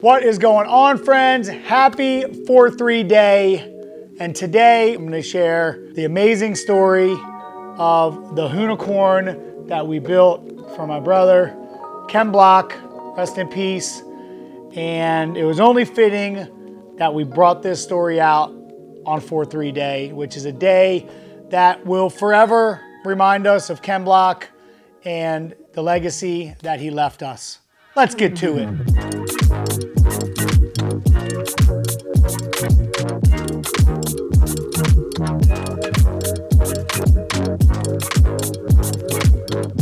What is going on, friends? Happy 4-3 day. And today I'm going to share the amazing story of the Hoonicorn that we built for my brother, Ken Block, rest in peace. And it was only fitting that we brought this story out on 4-3 day, which is a day that will forever remind us of Ken Block and the legacy that he left us. Let's get to it.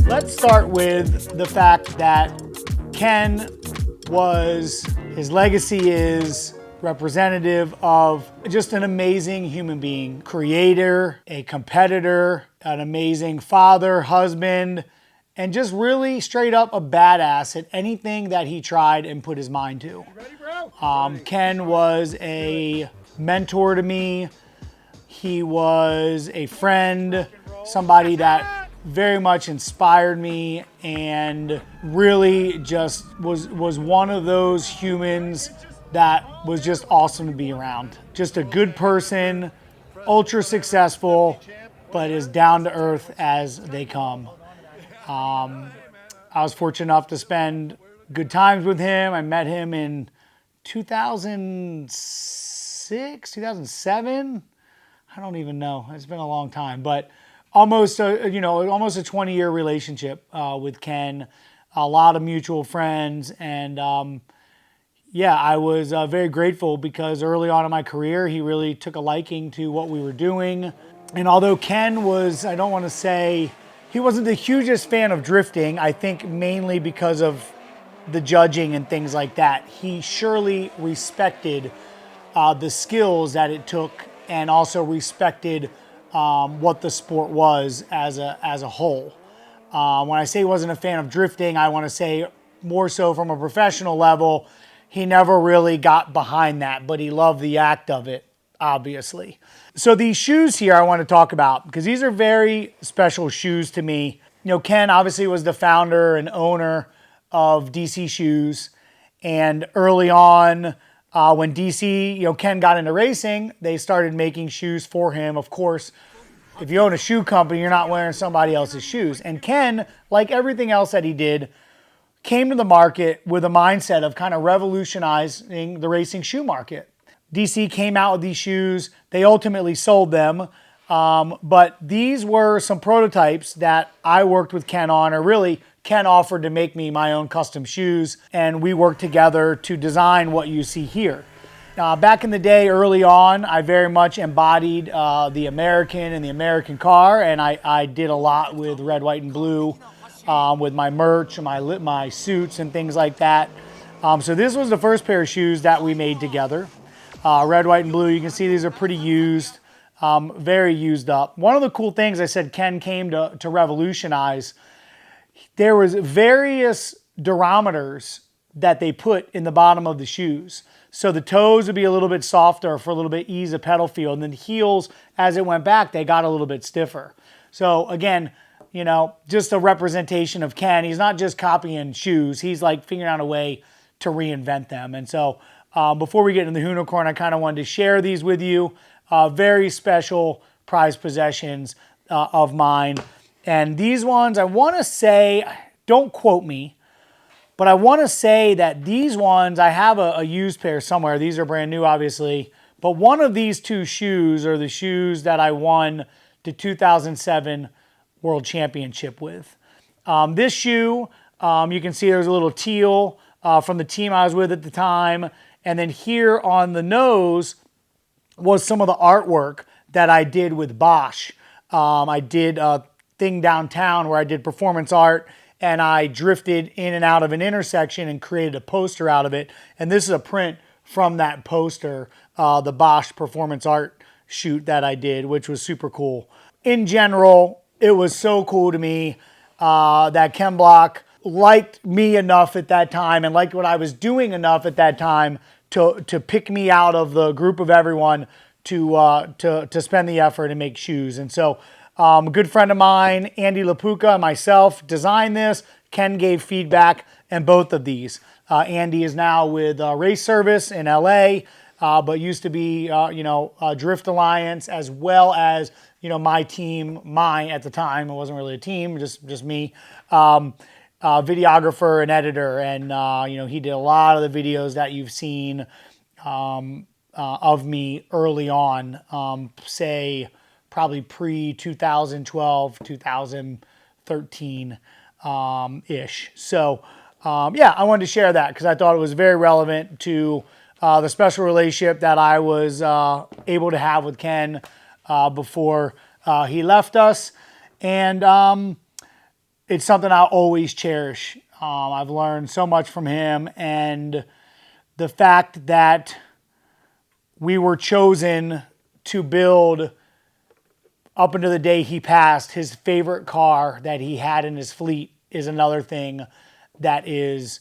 Let's start with the fact that Ken his legacy is representative of just an amazing human being, creator, a competitor, an amazing father, husband, and just really straight up a badass at anything that he tried and put his mind to. Ken was a mentor to me. He was a friend, somebody that very much inspired me and really just was one of those humans that was just awesome to be around. Just a good person, ultra successful, but as down to earth as they come. I was fortunate enough to spend good times with him. I met him in 2006, 2007. I don't even know. It's been a long time, but almost a 20-year relationship with Ken. A lot of mutual friends, and I was very grateful because early on in my career, he really took a liking to what we were doing. And although Ken was, I don't want to say, he wasn't the hugest fan of drifting, I think mainly because of the judging and things like that. He surely respected the skills that it took and also respected what the sport was as a whole. When I say he wasn't a fan of drifting, I want to say more so from a professional level, he never really got behind that, but he loved the act of it, obviously. So these shoes here I want to talk about because these are very special shoes to me. You know, Ken obviously was the founder and owner of DC Shoes, and early on, when DC, Ken got into racing, they started making shoes for him. Of course, if you own a shoe company, you're not wearing somebody else's shoes. And Ken, like everything else that he did, came to the market with a mindset of kind of revolutionizing the racing shoe market. DC came out with these shoes. They ultimately sold them. But these were some prototypes that I worked with Ken on, or really Ken offered to make me my own custom shoes, and we worked together to design what you see here. Back in the day, early on, I very much embodied the American and the American car, and I did a lot with red, white, and blue with my merch and my suits and things like that. So this was the first pair of shoes that we made together. Red, white, and blue. You can see these are pretty used, very used up. One of the cool things I said Ken came to revolutionize, there was various durometers that they put in the bottom of the shoes. So the toes would be a little bit softer for a little bit ease of pedal feel. And then the heels, as it went back, they got a little bit stiffer. So again, just a representation of Ken. He's not just copying shoes. He's like figuring out a way to reinvent them. And so before we get into the Hoonicorn, I kind of wanted to share these with you. Very special prized possessions of mine. And these ones, I want to say, don't quote me, but I want to say that these ones, I have a used pair somewhere. These are brand new, obviously. But one of these two shoes are the shoes that I won the 2007 World Championship with. This shoe, you can see there's a little teal from the team I was with at the time. And then here on the nose was some of the artwork that I did with Bosch. I did a thing downtown where I did performance art, and I drifted in and out of an intersection and created a poster out of it. And this is a print from that poster, the Bosch performance art shoot that I did, which was super cool. In general, it was so cool to me that Ken Block liked me enough at that time and liked what I was doing enough at that time to pick me out of the group of everyone to spend the effort and make shoes. And so a good friend of mine, Andy LaPuca, and myself designed this. Ken gave feedback, and both of these. Andy is now with Race Service in LA, but used to be, Drift Alliance, as well as, my team, mine at the time. It wasn't really a team, just me. Videographer and editor. And, he did a lot of the videos that you've seen of me early on, say probably pre-2012, 2013 ish. So, I wanted to share that because I thought it was very relevant to the special relationship that I was able to have with Ken before he left us. And it's something I'll always cherish. I've learned so much from him, and the fact that we were chosen to build, up until the day he passed, his favorite car that he had in his fleet is another thing that is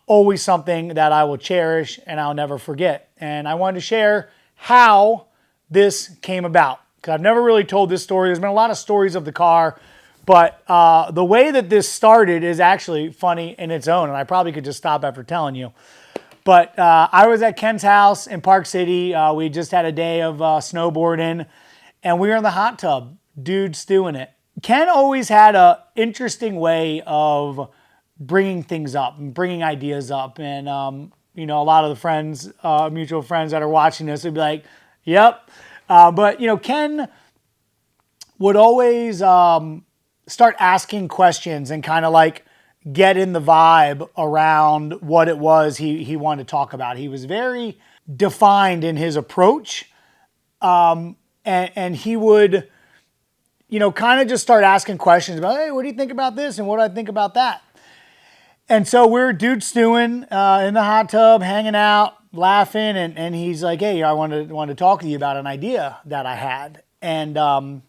always something that I will cherish and I'll never forget. And I wanted to share how this came about, because I've never really told this story. There's been a lot of stories of the car, but the way that this started is actually funny in its own, and I probably could just stop after telling you. But I was at Ken's house in Park City. We just had a day of snowboarding, and we were in the hot tub, dude stewing it. Ken always had an interesting way of bringing things up and bringing ideas up. And, a lot of the friends, mutual friends that are watching this would be like, yep. But Ken would always start asking questions and kind of like get in the vibe around what it was he wanted to talk about. He was very defined in his approach. And he would, kind of just start asking questions about, hey, what do you think about this? And what do I think about that? And so we're dude stewing in the hot tub, hanging out, laughing. And he's like, hey, I wanted to talk to you about an idea that I had. And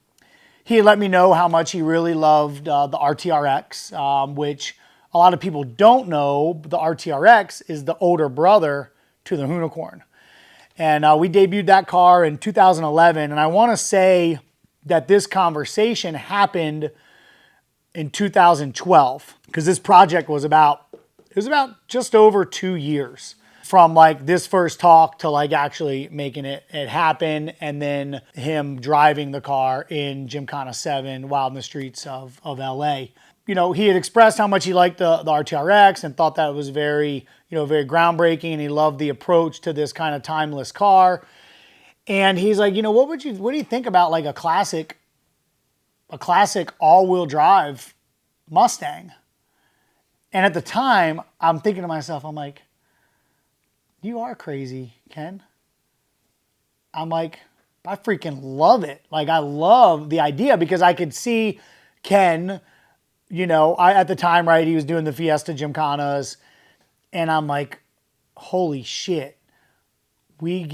he let me know how much he really loved the RTRX, which a lot of people don't know. The RTRX is the older brother to the Hoonicorn. And we debuted that car in 2011. And I want to say that this conversation happened in 2012, because this project was about just over 2 years from like this first talk to like actually making it happen. And then him driving the car in Gymkhana 7 Wild in the Streets of LA. He had expressed how much he liked the RTRX and thought that it was very groundbreaking, and he loved the approach to this kind of timeless car. And he's like, what do you think about like a classic all-wheel drive Mustang? And at the time, I'm thinking to myself, I'm like, you are crazy, Ken. I'm like, I freaking love it. Like, I love the idea, because I could see Ken, at the time, right, he was doing the Fiesta Gymkhanas, and I'm like, holy shit. We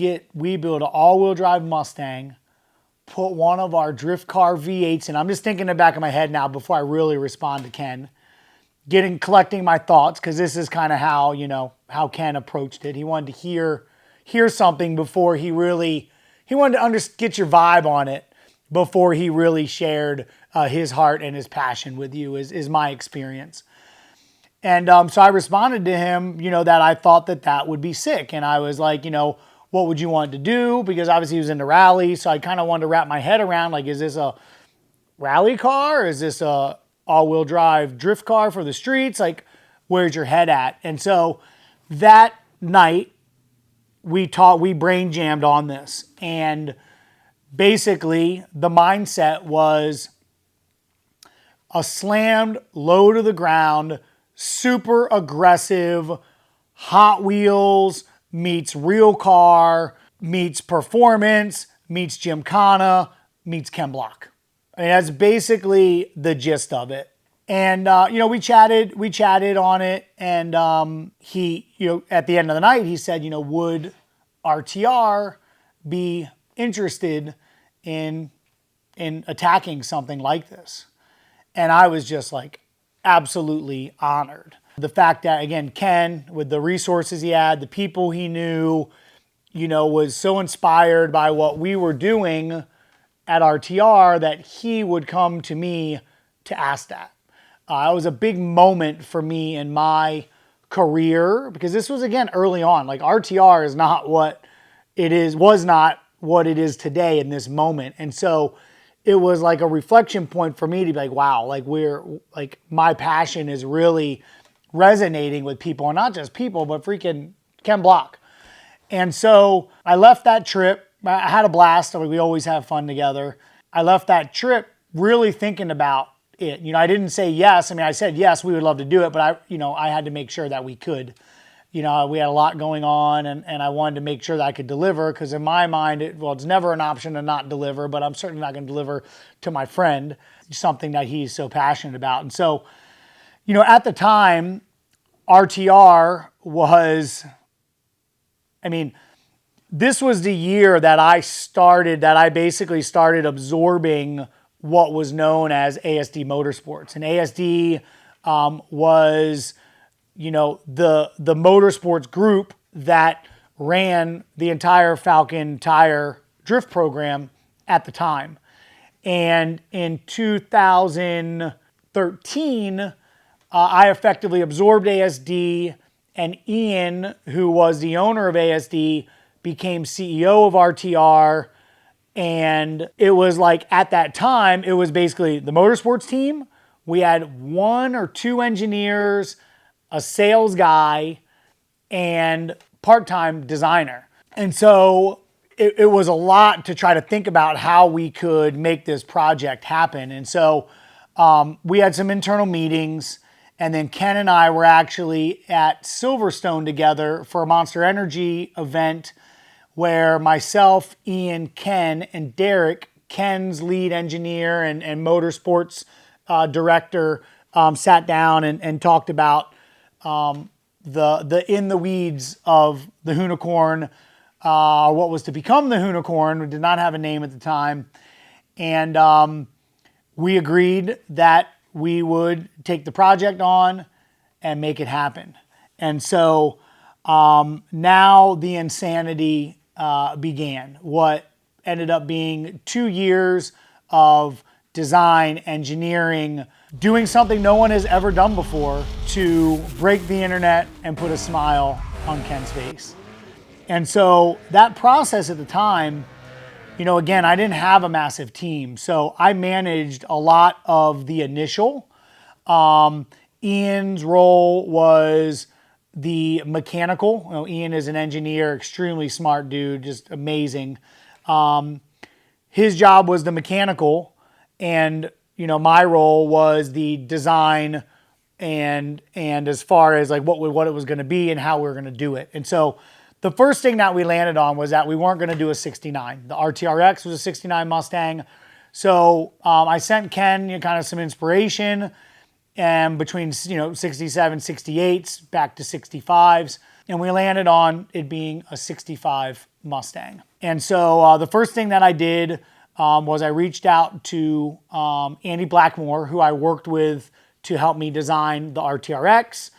build an all-wheel drive Mustang, put one of our drift car V8s in. I'm just thinking in the back of my head now before I really respond to Ken, collecting my thoughts, because this is kind of how Ken approached it. He wanted to hear something before he wanted to get your vibe on it before he really shared his heart and his passion with you, is my experience. And so I responded to him, that I thought that would be sick. And I was like, what would you want to do? Because obviously he was into rally. So I kind of wanted to wrap my head around, like, is this a rally car? Or is this a all-wheel drive drift car for the streets? Like, where's your head at? And so that night we brain jammed on this. And basically the mindset was a slammed, low to the ground, super aggressive Hot Wheels meets real car, meets performance, meets Gymkhana, meets Ken Block. I mean, that's basically the gist of it. And, we chatted on it. And he, at the end of the night, he said, would RTR be interested in attacking something like this? And I was just like absolutely honored. The fact that, again, Ken, with the resources he had, the people he knew, was so inspired by what we were doing at RTR that he would come to me to ask that. It was a big moment for me in my career, because this was, again, early on. Like, RTR is not what it is, was not what it is today in this moment. And so it was like a reflection point for me to be like, wow, like my passion is really resonating with people, and not just people, but freaking Ken Block. And so I left that trip. I had a blast. I mean, we always have fun together. I left that trip really thinking about it. I didn't say yes. I mean, I said yes, we would love to do it, but I had to make sure that we could. We had a lot going on, and I wanted to make sure that I could deliver, because in my mind, it's never an option to not deliver, but I'm certainly not going to deliver to my friend something that he's so passionate about. And so, at the time, RTR was, this was the year that I basically started absorbing what was known as ASD Motorsports. And ASD was, the motorsports group that ran the entire Falcon Tire drift program at the time. And in 2013, I effectively absorbed ASD, and Ian, who was the owner of ASD, became CEO of RTR. And it was like, at that time, it was basically the motorsports team. We had 1 or 2 engineers, a sales guy, and part-time designer. And so it was a lot to try to think about how we could make this project happen. And so we had some internal meetings, and then Ken and I were actually at Silverstone together for a Monster Energy event, where myself, Ian, Ken, and Derek, Ken's lead engineer and motorsports director, sat down and talked about the in the weeds of the Hoonicorn, what was to become the Hoonicorn. We did not have a name at the time. And we agreed that we would take the project on and make it happen. And so now the insanity began. What ended up being 2 years of design, engineering, doing something no one has ever done before to break the internet and put a smile on Ken's face. And so that process at the time, again, I didn't have a massive team. So I managed a lot of the initial. Ian's role was the mechanical. Ian is an engineer, extremely smart dude, just amazing. His job was the mechanical, and my role was the design and as far as like what it was going to be and how we were going to do it. And so the first thing that we landed on was that we weren't going to do a 69. The RTRX was a 69 Mustang. So I sent Ken kind of some inspiration, and between 67, 68s back to 65s, and we landed on it being a 65 Mustang. And so the first thing that I did was I reached out to Andy Blackmore, who I worked with to help me design the RTRX,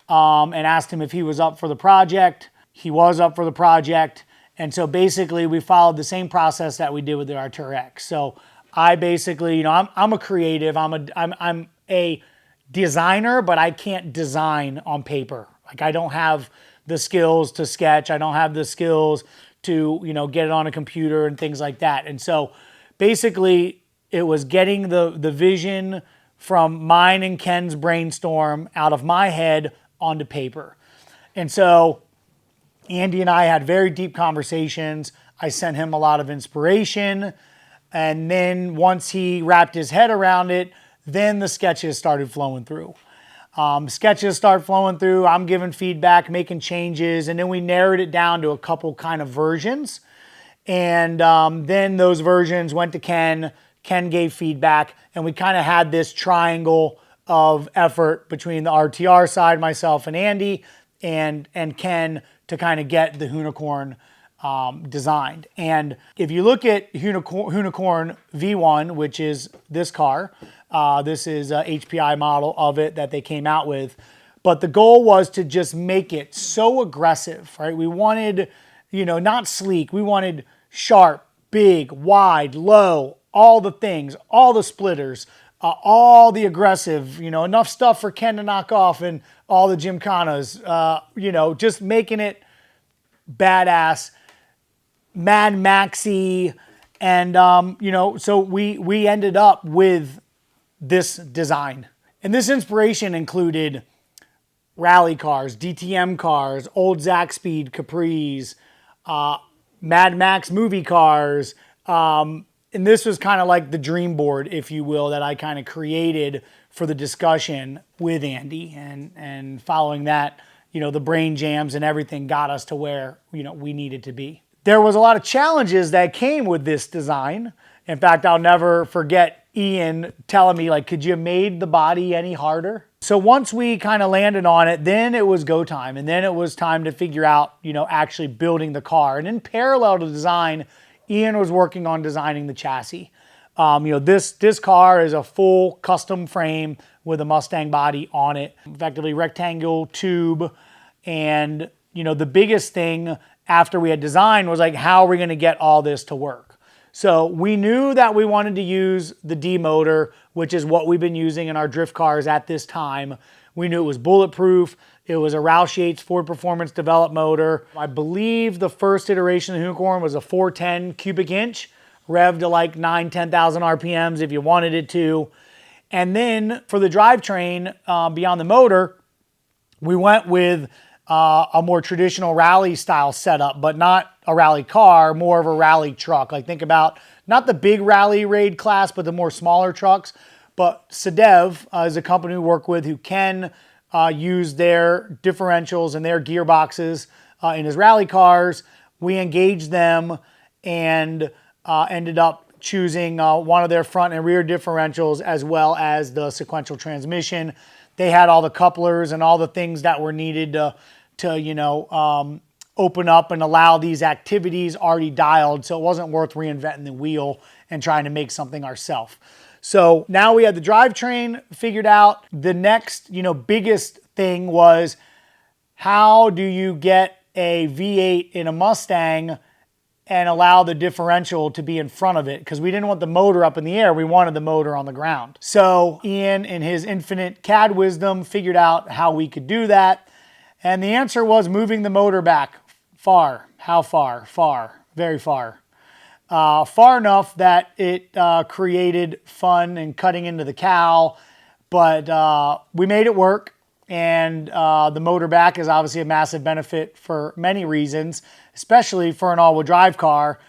and asked him if he was up for the project. He was up for the project. And so basically we followed the same process that we did with the RTRX. So I basically, I'm a creative, I'm a designer, but I can't design on paper. Like, I don't have the skills to sketch. I don't have the skills to, get it on a computer and things like that. And so basically it was getting the vision from mine and Ken's brainstorm out of my head onto paper. And so Andy and I had very deep conversations. I sent him a lot of inspiration. And then once he wrapped his head around it, then the sketches started flowing through. Sketches start flowing through. I'm giving feedback, making changes, and then we narrowed it down to a couple kind of versions. And then those versions went to Ken. Ken gave feedback, and we kind of had this triangle of effort between the RTR side, myself and Andy, and Ken, to kind of get the Hoonicorn designed. And if you look at Hoonicorn V1, which is this car, this is a HPI model of it that they came out with. But the goal was to just make it so aggressive, right? We wanted, not sleek. We wanted sharp, big, wide, low, all the things, all the splitters, all the aggressive, enough stuff for Ken to knock off and all the Gymkhanas, you know, just making it badass, Mad Maxy. And, you know, so we ended up with this design. And this inspiration included rally cars, DTM cars, old Zaxby's Capris, Mad Max movie cars. And this was kind of like the dream board, if you will, that I kind of created for the discussion with Andy. And following that, you know, the brain jams and everything got us to where, you know, we needed to be. There was a lot of challenges that came with this design. In fact, I'll never forget Ian telling me, like, could you have made the body any harder? So once we kind of landed on it, then it was go time. And then it was time to figure out, you know, actually building the car. And in parallel to design, Ian was working on designing the chassis. You know, this car is a full custom frame with a Mustang body on it, effectively rectangle tube. And, you know, the biggest thing after we had designed was like, how are we going to get all this to work? So we knew that we wanted to use the D motor, which is what we've been using in our drift cars at this time. We knew it was bulletproof. It was a Roush Yates Ford Performance Developed motor. I believe the first iteration of the Hoonicorn was a 410 cubic inch, revved to like 10,000 RPMs if you wanted it to. And then for the drivetrain, beyond the motor, we went with a more traditional rally style setup, but not a rally car, more of a rally truck. Like think about not the big rally raid class, but the more smaller trucks. But Sadev is a company we work with who can use their differentials and their gearboxes in his rally cars. We engaged them and ended up choosing one of their front and rear differentials as well as the sequential transmission. They had all the couplers and all the things that were needed to you know, open up and allow these activities already dialed, so it wasn't worth reinventing the wheel and trying to make something ourselves. So now we had the drivetrain figured out. The next, you know, biggest thing was how do you get a V8 in a Mustang and allow the differential to be in front of it, because we didn't want the motor up in the air. We wanted the motor on the ground. So Ian, in his infinite CAD wisdom, figured out how we could do that. And the answer was moving the motor back far. How far? Far. Very far. Far enough that it created fun and cutting into the cowl. But we made it work. And the motor back is obviously a massive benefit for many reasons, especially for an all-wheel drive car,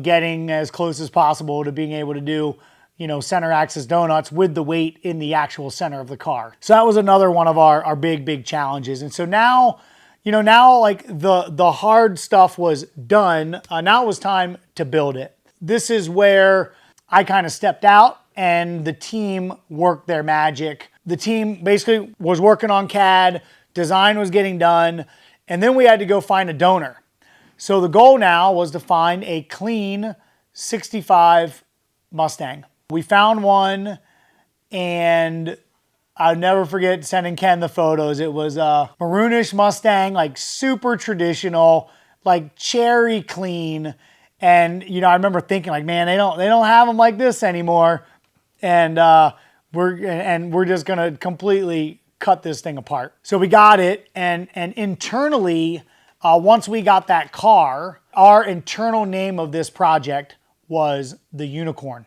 getting as close as possible to being able to do, you know, center axis donuts with the weight in the actual center of the car. So that was another one of our big challenges. And so now, you know, now like the hard stuff was done. Now it was time to build it. This is where I kind of stepped out and the team worked their magic. The team basically was working on CAD, design was getting done, and then we had to go find a donor. So the goal now was to find a clean 65 Mustang. We found one, and I'll never forget sending Ken the photos. It was a maroonish Mustang, like super traditional, like cherry clean. And, you know, I remember thinking like, man, they don't have them like this anymore. And we're just gonna completely cut this thing apart. So we got it, and internally, once we got that car, our internal name of this project was the Hoonicorn.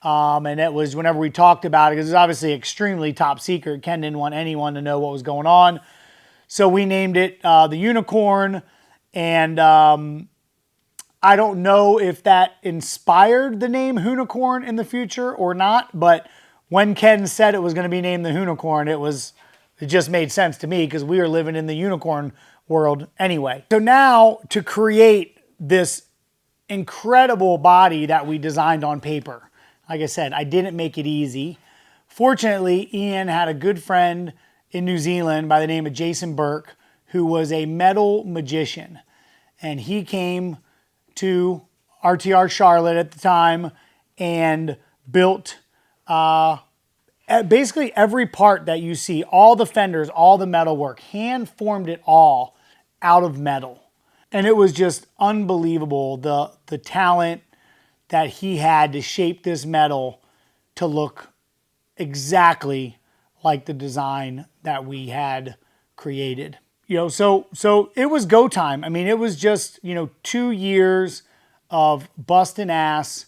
And it was whenever we talked about it, because it's obviously extremely top secret. Ken didn't want anyone to know what was going on. So we named it the Hoonicorn. And I don't know if that inspired the name Hoonicorn in the future or not, but when Ken said it was going to be named the Hoonicorn, it just made sense to me because we were living in the unicorn world anyway. So now to create this incredible body that we designed on paper, like I said, I didn't make it easy. Fortunately, Ian had a good friend in New Zealand by the name of Jason Burke, who was a metal magician. And he came to RTR Charlotte at the time and built basically every part that you see, all the fenders, all the metal work, hand formed it all out of metal. And it was just unbelievable, the talent that he had to shape this metal to look exactly like the design that we had created. You know, so it was go time. I mean, it was just, you know, 2 years of busting ass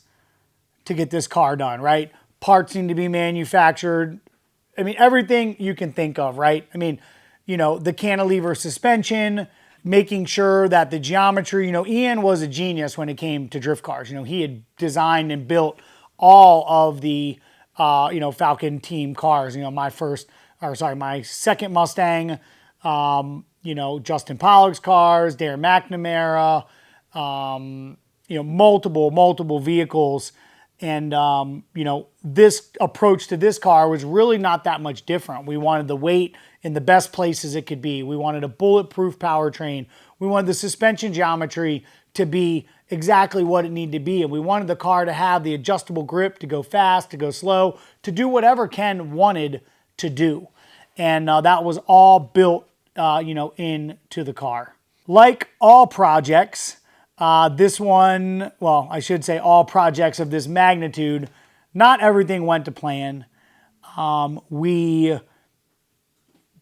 to get this car done, right? Parts need to be manufactured. I mean, everything you can think of, right? I mean, you know, the cantilever suspension, making sure that the geometry, you know, Ian was a genius when it came to drift cars. You know, he had designed and built all of the, you know, Falcon team cars. You know, my second Mustang, you know, Justin Pollock's cars, Darren McNamara, you know, multiple vehicles. And, you know, this approach to this car was really not that much different. We wanted the weight in the best places it could be. We wanted a bulletproof powertrain. We wanted the suspension geometry to be exactly what it needed to be. And we wanted the car to have the adjustable grip to go fast, to go slow, to do whatever Ken wanted to do. And that was all built, you know, into the car. Like all projects, this one, well, I should say all projects of this magnitude, not everything went to plan. We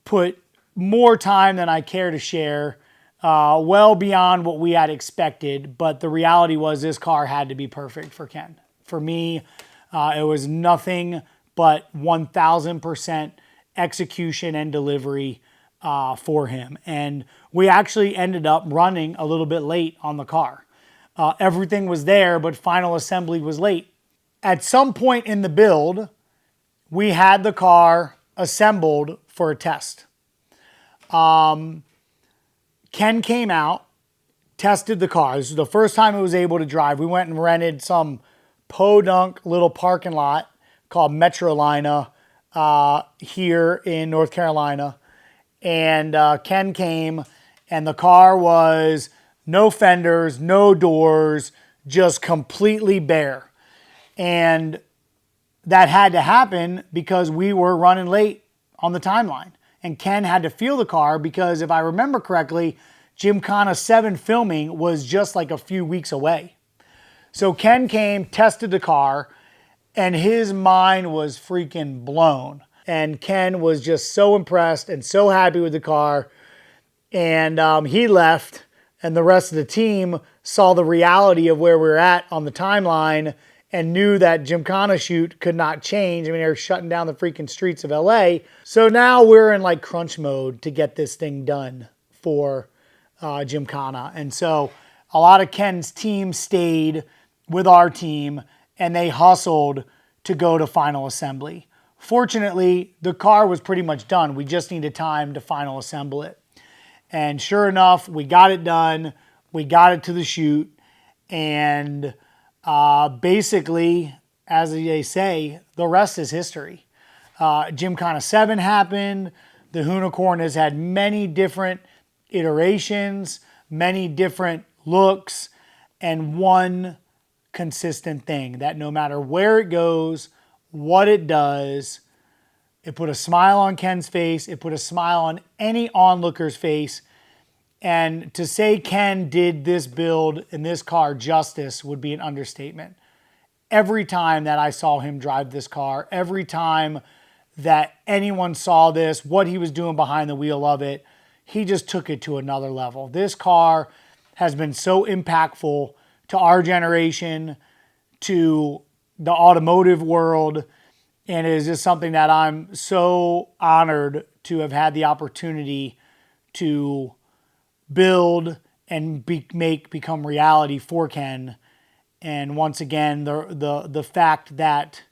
put more time than I care to share, well beyond what we had expected, but the reality was this car had to be perfect for Ken. For me, it was nothing but 1,000% execution and delivery for him. And we actually ended up running a little bit late on the car. Everything was there, but final assembly was late. At some point in the build, we had the car assembled for a test. Ken came out, tested the car. This was the first time it was able to drive. We went and rented some podunk little parking lot called Metrolina here in North Carolina. And Ken came, and the car was no fenders, no doors, just completely bare. And that had to happen because we were running late on the timeline. And Ken had to feel the car because, if I remember correctly, Gymkhana 7 filming was just like a few weeks away. So Ken came, tested the car, and his mind was freaking blown. And Ken was just so impressed and so happy with the car. And he left, and the rest of the team saw the reality of where we were at on the timeline and knew that Gymkhana shoot could not change. I mean, they were shutting down the freaking streets of LA. So now we're in like crunch mode to get this thing done for Gymkhana. And so a lot of Ken's team stayed with our team, and they hustled to go to final assembly. Fortunately, the car was pretty much done. We just needed time to final assemble it. And sure enough, we got it done. We got it to the shoot. And basically, as they say, the rest is history. Gymkhana 7 happened. The Hoonicorn has had many different iterations, many different looks, and one consistent thing, that no matter where it goes, what it does, it put a smile on Ken's face. It put a smile on any onlooker's face. And to say Ken did this build and this car justice would be an understatement. Every time that I saw him drive this car, every time that anyone saw this, what he was doing behind the wheel of it, he just took it to another level. This car has been so impactful to our generation, to the automotive world, and it is just something that I'm so honored to have had the opportunity to build and become reality for Ken. And once again, the fact that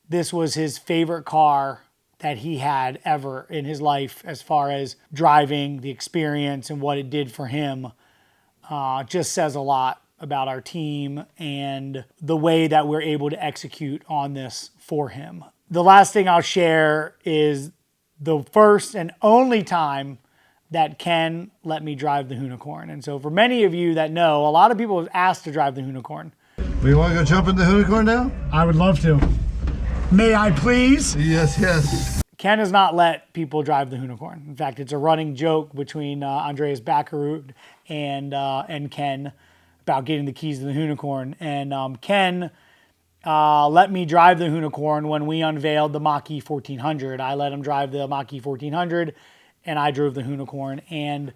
this was his favorite car that he had ever in his life, as far as driving, the experience, and what it did for him, just says a lot about our team and the way that we're able to execute on this for him. The last thing I'll share is the first and only time that Ken let me drive the Hoonicorn. And so for many of you that know, a lot of people have asked to drive the Hoonicorn. We want to go jump in the Hoonicorn now? I would love to. May I please? Yes, yes. Ken has not let people drive the Hoonicorn. In fact, it's a running joke between Andreas Backerud and Ken about getting the keys to the Hoonicorn. And Ken let me drive the Hoonicorn when we unveiled the Mach-E 1400. I let him drive the Mach-E 1400, and I drove the Hoonicorn. And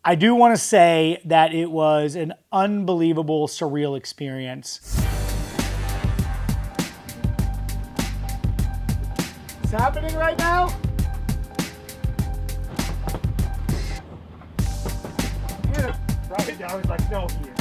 I do want to say that it was an unbelievable, surreal experience. It's happening right now? Yeah, right now he's like, no, he is.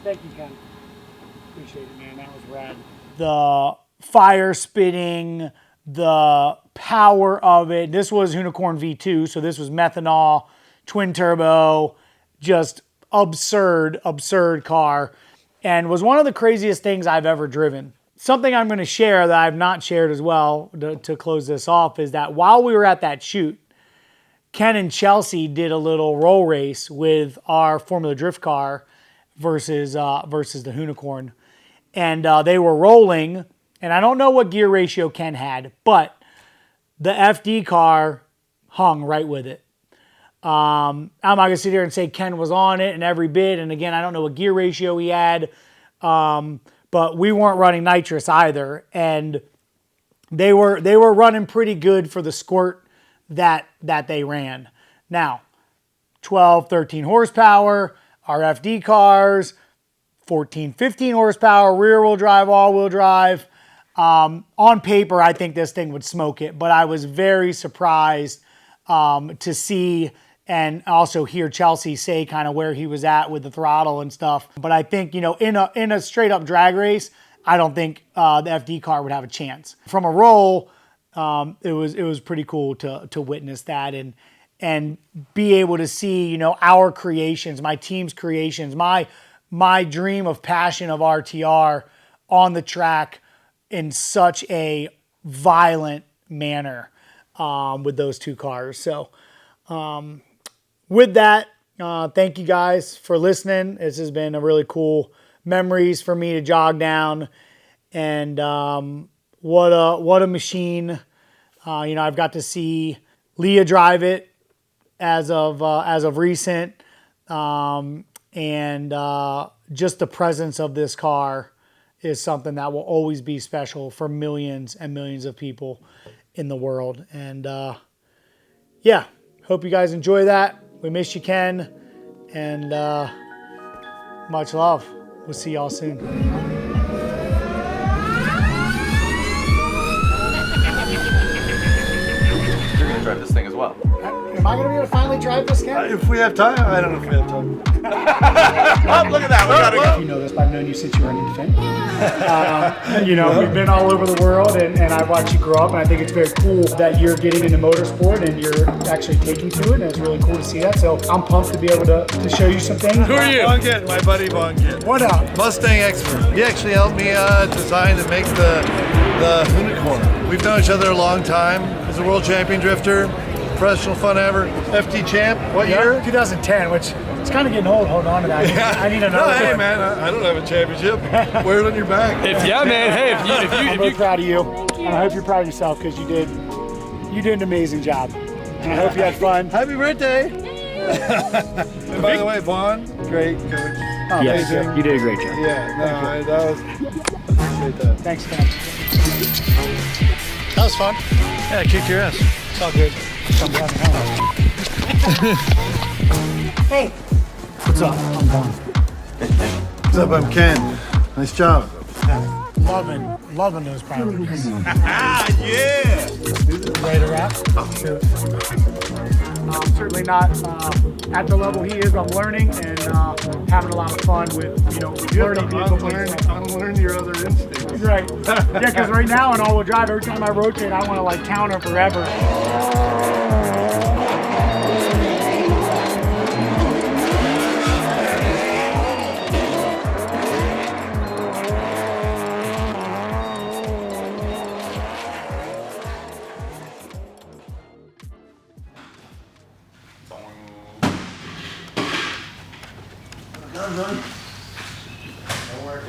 Thank you, Ken. Appreciate it, man. That was rad. The fire spitting, the power of it. This was Hoonicorn V2, so this was methanol, twin turbo, just absurd, absurd car, and was one of the craziest things I've ever driven. Something I'm going to share that I've not shared as well to close this off is that while we were at that shoot, Ken and Chelsea did a little roll race with our Formula Drift car versus the Hoonicorn. And they were rolling, and I don't know what gear ratio Ken had, but the FD car hung right with it. I'm not going to sit here and say Ken was on it in every bit, and again, I don't know what gear ratio he had, but we weren't running nitrous either, and they were running pretty good for the squirt that they ran. Now, 12, 13 horsepower, our FD cars, 14, 15 horsepower, rear wheel drive, all wheel drive. On paper, I think this thing would smoke it, but I was very surprised to see and also hear Chelsea say kind of where he was at with the throttle and stuff. But I think, you know, in a straight up drag race, I don't think the FD car would have a chance. From a roll, it was pretty cool to witness that and be able to see, you know, our creations, my team's creations, my dream of passion of RTR on the track in such a violent manner with those two cars. So with that, thank you guys for listening. This has been a really cool memories for me to jog down, and what a machine. You know, I've got to see Leah drive it as of recent, and just the presence of this car is something that will always be special for millions and millions of people in the world. And yeah, hope you guys enjoy that. We miss you, Ken, and much love. We'll see y'all soon. Drive this thing as well. Am I going to be able to finally drive this, Ken? If we have time, I don't know if we have time. Oh, look at that. We gotta go. You know this, but I've known you since you were an infant. You know, we've been all over the world, and I've watched you grow up, and I think it's very cool that you're getting into motorsport and you're actually taking to it, and it's really cool to see that. So I'm pumped to be able to show you some things. Who are you? Von Gitt, my buddy Von Gitt. What up? Mustang expert. He actually helped me design and make the Hoonicorn. We've known each other a long time. He's a world champion drifter, professional fun ever, FD champ. What year? 2010, which it's kind of getting old. Hold on to that. I need another. No, hey man, I don't have a championship. Wear it on your back. I'm really proud of you, and I hope you're proud of yourself because you did an amazing job, and I hope you had fun. Happy birthday! And by the way, Vaughn, great coach. Oh, yes, amazing. you did a great job. Yeah, no, that was appreciate that. Thanks, Ken. That was fun. Yeah, I kicked your ass. It's all good. Come down the house. Hey. What's up? I'm Vaughn. What's up? I'm Ken. Nice job. Loving those priorities. Yeah. Ready to wrap? I'm certainly not at the level he is. I'm learning and having a lot of fun with, learning people. Unlearn your other instincts. Right. Yeah, because right now in all-wheel drive, every time I rotate, I want to like counter forever. Don't work on